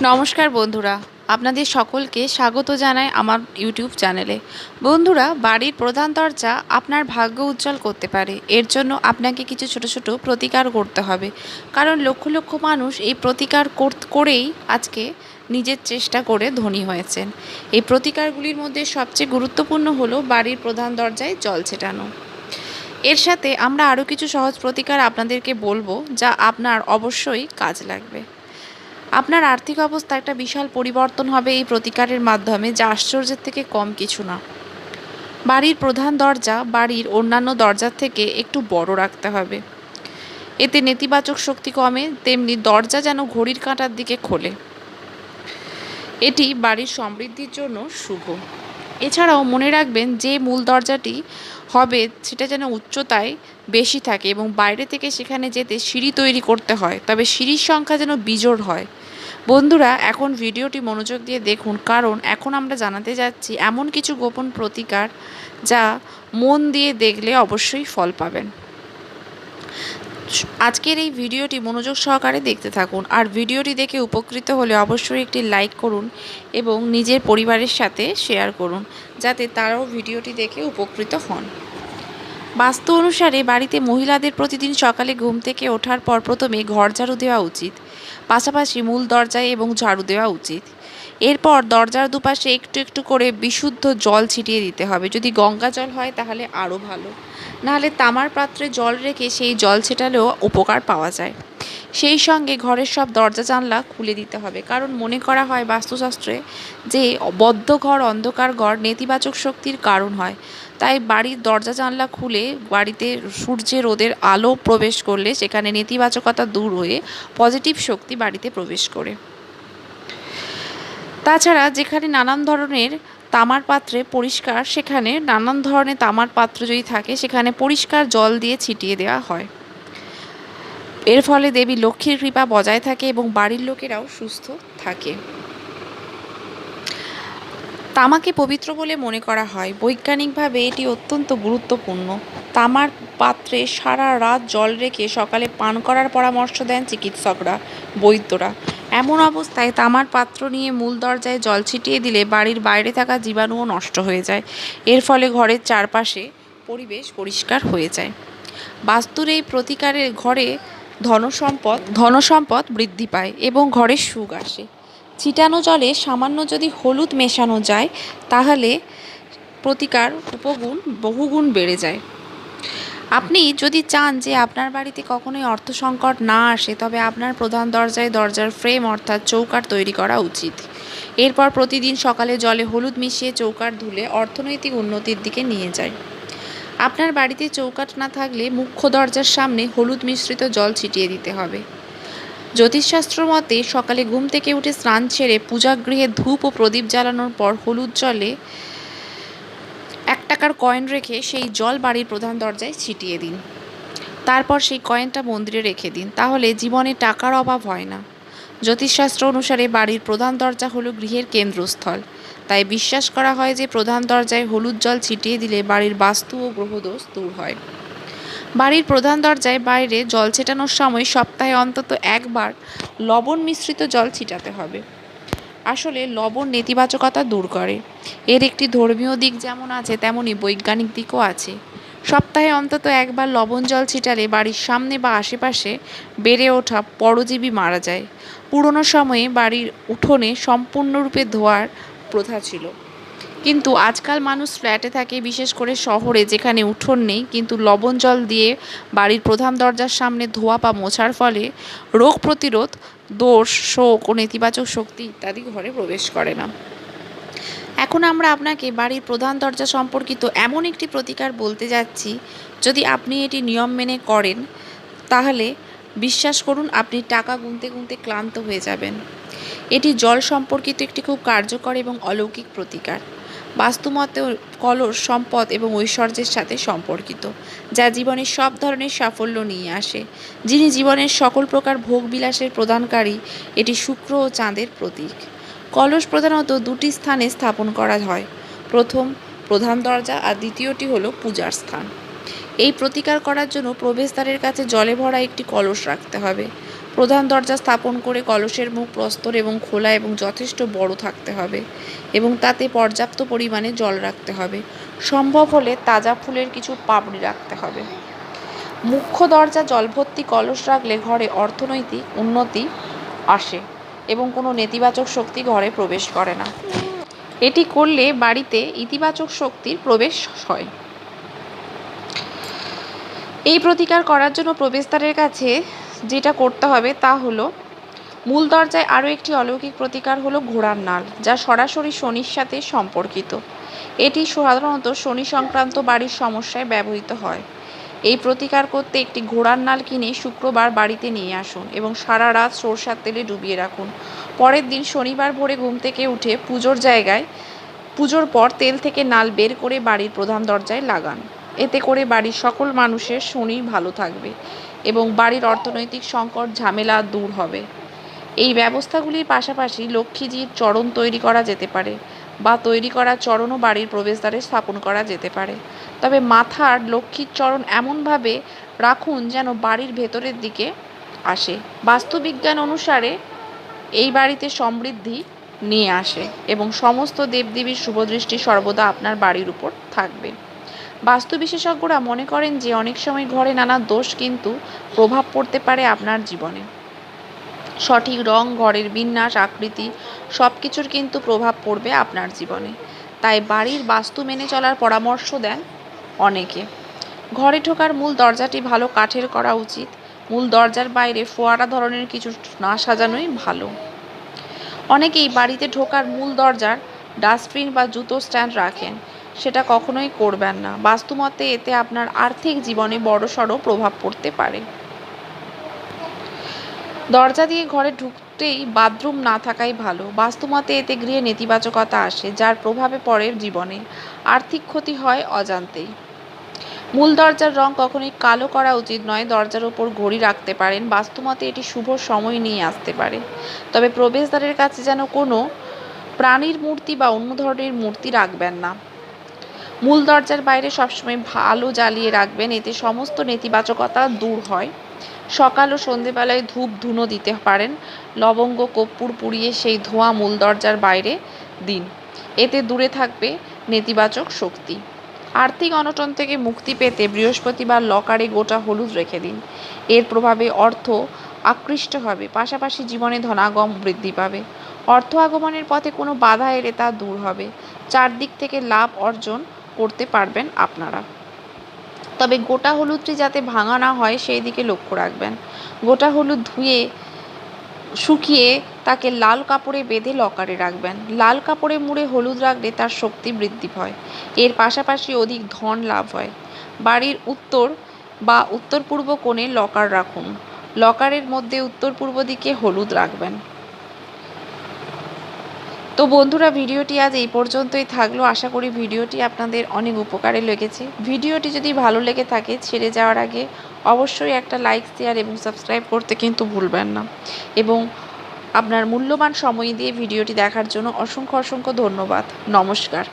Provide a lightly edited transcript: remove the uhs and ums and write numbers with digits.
নমস্কার বন্ধুরা, আপনাদের সকলকে স্বাগত জানাই আমার ইউটিউব চ্যানেলে। বন্ধুরা, বাড়ির প্রধান দরজা আপনার ভাগ্য উজ্জ্বল করতে পারে। এর জন্য আপনাকে কিছু ছোট ছোট প্রতিকার করতে হবে, কারণ লক্ষ লক্ষ মানুষ এই প্রতিকার করেই আজকে নিজের চেষ্টা করে ধনী হয়েছেন। এই প্রতিকারগুলির মধ্যে সবচেয়ে গুরুত্বপূর্ণ হলো বাড়ির প্রধান দরজায় জল ছেটানো। এর সাথে আমরা আরও কিছু সহজ প্রতিকার আপনাদেরকে বলবো, যা আপনার অবশ্যই কাজ লাগবে। আপনার আর্থিক অবস্থা একটা বিশাল পরিবর্তন হবে এই প্রতিকারের মাধ্যমে, যা আশ্চর্যের থেকে কম কিছু না। বাড়ির প্রধান দরজা বাড়ির অন্যান্য দরজার থেকে একটু বড় রাখতে হবে। এতে নেতিবাচক শক্তি কমে, তেমনি দরজা যেন ঘড়ির কাঁটার দিকে খোলে। এটি বাড়ির সমৃদ্ধির জন্য শুভ। এছাড়াও মনে রাখবেন, যে মূল দরজাটি হবে সেটা যেন উচ্চতায় বেশি থাকে এবং বাইরে থেকে সেখানে যেতে সিঁড়ি তৈরি করতে হয়, তবে সিঁড়ির সংখ্যা যেন বিজোড় হয়। বন্ধুরা, এখন ভিডিওটি মনোযোগ দিয়ে দেখুন, কারণ এখন আমরা জানাতে যাচ্ছি এমন কিছু গোপন প্রতিকার, যা মন দিয়ে দেখলে অবশ্যই ফল পাবেন। আজকের এই ভিডিওটি মনোযোগ সহকারে দেখতে থাকুন, আর ভিডিওটি দেখে উপকৃত হলে অবশ্যই একটি লাইক করুন এবং নিজের পরিবারের সাথে শেয়ার করুন, যাতে তারাও ভিডিওটি দেখে উপকৃত হন। বাস্তু অনুসারে বাড়িতে মহিলাদের প্রতিদিন সকালে ঘুম থেকে ওঠার পর প্রথমে ঘর ঝাড়ু দেওয়া উচিত, পাশাপাশি মূল দরজায় এবং ঝাড়ু দেওয়া উচিত। এরপর দরজার দুপাশে একটু একটু করে বিশুদ্ধ জল ছিটিয়ে দিতে হবে। যদি গঙ্গা জল হয় তাহলে আরও ভালো, নাহলে তামার পাত্রে জল রেখে সেই জল ছেটালেও উপকার পাওয়া যায়। সেই সঙ্গে ঘরের সব দরজা জানলা খুলে দিতে হবে, কারণ মনে করা হয় বাস্তুশাস্ত্রে যে বদ্ধ ঘর, অন্ধকার ঘর নেতিবাচক শক্তির কারণ হয়। তাই বাড়ির দরজা জানলা খুলে বাড়িতে সূর্যের রোদের আলো প্রবেশ করলে সেখানে নেতিবাচকতা দূর হয়ে পজিটিভ শক্তি বাড়িতে প্রবেশ করে। তাছাড়া যেখানে নানান ধরনের তামার পাত্রে পরিষ্কার, সেখানে নানান ধরনের তামার পাত্র যদি থাকে সেখানে পরিষ্কার জল দিয়ে ছিটিয়ে দেওয়া হয়। এর ফলে দেবী লক্ষ্মীর কৃপা বজায় থাকে এবং বাড়ির লোকেরাও সুস্থ থাকে। তামাকে পবিত্র বলে মনে করা হয়। বৈজ্ঞানিকভাবে এটি অত্যন্ত গুরুত্বপূর্ণ। তামার পাত্রে সারা রাত জল রেখে সকালে পান করার পরামর্শ দেন চিকিৎসকরা, বৈদ্যরা। এমন অবস্থায় তামার পাত্র নিয়ে মূল দরজায় জল ছিটিয়ে দিলে বাড়ির বাইরে থাকা জীবাণুও নষ্ট হয়ে যায়। এর ফলে ঘরের চারপাশে পরিবেশ পরিষ্কার হয়ে যায়। বাস্তুর এই প্রতিকারের ঘরে ধনসম্পদ বৃদ্ধি পায় এবং ঘরে সুখ আসে। ছিটানো জলে সামান্য যদি হলুদ মেশানো যায়, তাহলে প্রতিকার উপগুণ বহুগুণ বেড়ে যায়। আপনি যদি চান যে আপনার বাড়িতে কখনোই অর্থ সংকট না আসে, তবে আপনার প্রধান দরজায় দরজার ফ্রেম অর্থাৎ চৌকাঠ তৈরি করা উচিত। এরপর প্রতিদিন সকালে জলে হলুদ মিশিয়ে চৌকাঠ ধুলে অর্থনৈতিক উন্নতির দিকে নিয়ে যায়। আপনার বাড়িতে চৌকাঠ না থাকলে মুখ্য দরজার সামনে হলুদ মিশ্রিত জল ছিটিয়ে দিতে হবে। জ্যোতিষশাস্ত্র মতে সকালে ঘুম থেকে উঠে স্নান ছেড়ে পূজাগৃহে ধূপ ও প্রদীপ জ্বালানোর পর হলুদ জলে 1 টাকার কয়েন রেখে সেই জল বাড়ির প্রধান দরজায় ছিটিয়ে দিন। তারপর সেই কয়েনটা মন্দিরে রেখে দিন, তাহলে জীবনে টাকার অভাব হয় না। জ্যোতিষশাস্ত্র অনুসারে বাড়ির প্রধান দরজা হলো গৃহের কেন্দ্রস্থল। তাই বিশ্বাস করা হয় যে প্রধান দরজায় হলুদ জল ছিটিয়ে দিলে বাড়ির বাস্তু ও গ্রহদোষ দূর হয়। বাড়ির প্রধান দরজায় বাইরে জল ছেটানোর সময় সপ্তাহে অন্তত একবার লবণ মিশ্রিত জল ছিটাতে হবে। আসলে লবণ নেতিবাচকতা দূর করে। এর একটি ধর্মীয় দিক যেমন আছে, তেমনি বৈজ্ঞানিক দিকও আছে। সপ্তাহে অন্তত একবার লবণ জল ছিটালে বাড়ির সামনে বা আশেপাশে বেড়ে ওঠা পরজীবী মারা যায়। পুরনো সময়ে বাড়ির উঠোনে সম্পূর্ণরূপে ধোয়ার প্রথা ছিল, কিন্তু আজকাল মানুষ ফ্ল্যাটে থাকে, বিশেষ করে শহরে, যেখানে উঠোন নেই। কিন্তু লবণ জল দিয়ে বাড়ির প্রধান দরজার সামনে ধোয়া বা মোছার ফলে রোগ প্রতিরোধ, দোষ, শোক ও নেতিবাচক শক্তি ইত্যাদি ঘরে প্রবেশ করে না। এখন আমরা আপনাকে বাড়ির প্রধান দরজা সম্পর্কিত এমন একটি প্রতিকার বলতে যাচ্ছি, যদি আপনি এটি নিয়ম মেনে করেন, তাহলে বিশ্বাস করুন আপনি টাকা গুনতে গুনতে ক্লান্ত হয়ে যাবেন। এটি জল সম্পর্কিত একটি খুব কার্যকর এবং অলৌকিক প্রতিকার। বাস্তুমতে কলস সম্পদ এবং ঐশ্বর্যের সাথে সম্পর্কিত, যা জীবনের সব ধরনের সাফল্য নিয়ে আসে। যিনি জীবনের সকল প্রকার ভোগ বিলাসের প্রদানকারী, এটি শুক্র ও চাঁদের প্রতীক। কলস প্রধানত 2টি স্থানে স্থাপন করা হয়। প্রথম প্রধান দরজা, আর দ্বিতীয়টি হলো পূজার স্থান। এই প্রতিকার করার জন্য প্রবেশদ্বারের কাছে জলে ভরা একটি কলস রাখতে হবে। প্রধান দরজা স্থাপন করে কলসের মুখ প্রস্তর এবং খোলা এবং যথেষ্ট বড় থাকতে হবে এবং তাতে পর্যাপ্ত পরিমাণে জল রাখতে হবে। সম্ভব হলে তাজা ফুলের কিছু পাপড়ি রাখতে হবে। মুখ্য দরজা জলভর্তি কলস রাখলে ঘরে অর্থনৈতিক উন্নতি আসে এবং কোনো নেতিবাচক শক্তি ঘরে প্রবেশ করে না। এটি করলে বাড়িতে ইতিবাচক শক্তির প্রবেশ হয়। এই প্রতিকার করার জন্য প্রবেশদ্বারের কাছে যেটা করতে হবে তা হলো, মূল দরজায় আরও একটি অলৌকিক প্রতিকার হলো ঘোড়ার নাল, যা সরাসরি শনির সাথে সম্পর্কিত। এটি সাধারণত শনি সংক্রান্ত বাড়ির সমস্যায় ব্যবহৃত হয়। এই প্রতিকার করতে একটি ঘোড়ার নাল কিনে শুক্রবার বাড়িতে নিয়ে আসুন এবং সারা রাত সরষের তেলে ডুবিয়ে রাখুন। পরের দিন শনিবার ভোরে ঘুম থেকে উঠে পুজোর পর তেল থেকে নাল বের করে বাড়ির প্রধান দরজায় লাগান। এতে করে বাড়ির সকল মানুষের শনি ভালো থাকবে এবং বাড়ির অর্থনৈতিক সংকট ঝামেলা দূর হবে। এই ব্যবস্থাগুলির পাশাপাশি লক্ষ্মীজির চরণ তৈরি করা যেতে পারে বা তৈরি করা চরণও বাড়ির প্রবেশদ্বারে স্থাপন করা যেতে পারে। তবে মাথার লক্ষ্মীর চরণ এমনভাবে রাখুন যেন বাড়ির ভেতরের দিকে আসে। বাস্তুবিজ্ঞান অনুসারে এই বাড়িতে সমৃদ্ধি নিয়ে আসে এবং সমস্ত দেবদেবীর শুভদৃষ্টি সর্বদা আপনার বাড়ির উপর থাকবে। বাস্তু বিশেষজ্ঞরা মনে করেন যে অনেক সময় ঘরে নানা দোষ কিন্তু প্রভাব পড়তে পারে আপনার জীবনে। সঠিক রং, ঘরের বিন্যাস, আকৃতি সব কিছুর কিন্তু প্রভাব পড়বে আপনার জীবনে। তাই বাড়ির বাস্তু মেনে চলার পরামর্শ দেন অনেকে। ঘরে ঢোকার মূল দরজাটি ভালো কাঠের করা উচিত। মূল দরজার বাইরে ফোয়ারা ধরনের কিছু না সাজানোই ভালো। অনেকেই বাড়িতে ঢোকার মূল দরজার ডাস্টবিন বা জুতো স্ট্যান্ড রাখেন। সেটা কখনোই করবেন না। বাস্তুমতে এতে আপনার আর্থিক জীবনে বড়সড় প্রভাব পড়তে পারে। দরজা দিয়ে ঘরে ঢুকতেই বাথরুম না থাকাই ভালো। বাস্তুমতে এতে গৃহে নেতিবাচকতা আসে, যার প্রভাবে পড়ে জীবনে। আর্থিক ক্ষতি হয় অজান্তেই। মূল দরজার রং কখনোই কালো করা উচিত নয়। দরজার ওপর ঘড়ি রাখতে পারেন। বাস্তুমতে এটি শুভ সময় নিয়ে আসতে পারে। তবে প্রবেশদ্বারের কাছে যেন কোনো প্রাণীর মূর্তি বা অন্য ধরনের মূর্তি রাখবেন না। মূল দরজার বাইরে সবসময় ভালো জ্বালিয়ে রাখবেন, এতে সমস্ত নেতিবাচকতা দূর হয়। সকাল ও সন্ধেবেলায় ধূপ ধুনো দিতে পারেন। লবঙ্গ কর্পূর পুড়িয়ে সেই ধোঁয়া মূল দরজার বাইরে দিন। এতে দূরে থাকবে নেতিবাচক শক্তি। আর্থিক অনটন থেকে মুক্তি পেতে বৃহস্পতিবার লকারে গোটা হলুদ রেখে দিন। এর প্রভাবে অর্থ আকৃষ্ট হবে, পাশাপাশি জীবনে ধনাগম বৃদ্ধি পাবে। অর্থ আগমনের পথে কোনো বাধা এলে তা দূর হবে। চারদিক থেকে লাভ অর্জন করতে পারবেন আপনারা। তবে গোটা হলুদটি যাতে ভাঙা না হয় সেই দিকে লক্ষ্য রাখবেন। গোটা হলুদ ধুয়ে শুকিয়ে তাকে লাল কাপড়ে বেঁধে লকারে রাখবেন। লাল কাপড়ে মুড়ে হলুদ রাখলে তার শক্তি বৃদ্ধি হয়। এর পাশাপাশি অধিক ধন লাভ হয়। বাড়ির উত্তর বা উত্তর পূর্ব কোণে লকার রাখুন। লকারের মধ্যে উত্তর পূর্ব দিকে হলুদ রাখবেন। তো বন্ধুরা, ভিডিওটি আজ এই পর্যন্তই থাকলো। আশা করি ভিডিওটি আপনাদের অনেক উপকারে লেগেছে। ভিডিওটি যদি ভালো লেগে থাকে ছেড়ে যাওয়ার আগে অবশ্যই একটা লাইক, শেয়ার এবং সাবস্ক্রাইব করতে কিন্তু ভুলবেন না। এবং আপনার মূল্যবান সময় দিয়ে ভিডিওটি দেখার জন্য অসংখ্য ধন্যবাদ। নমস্কার।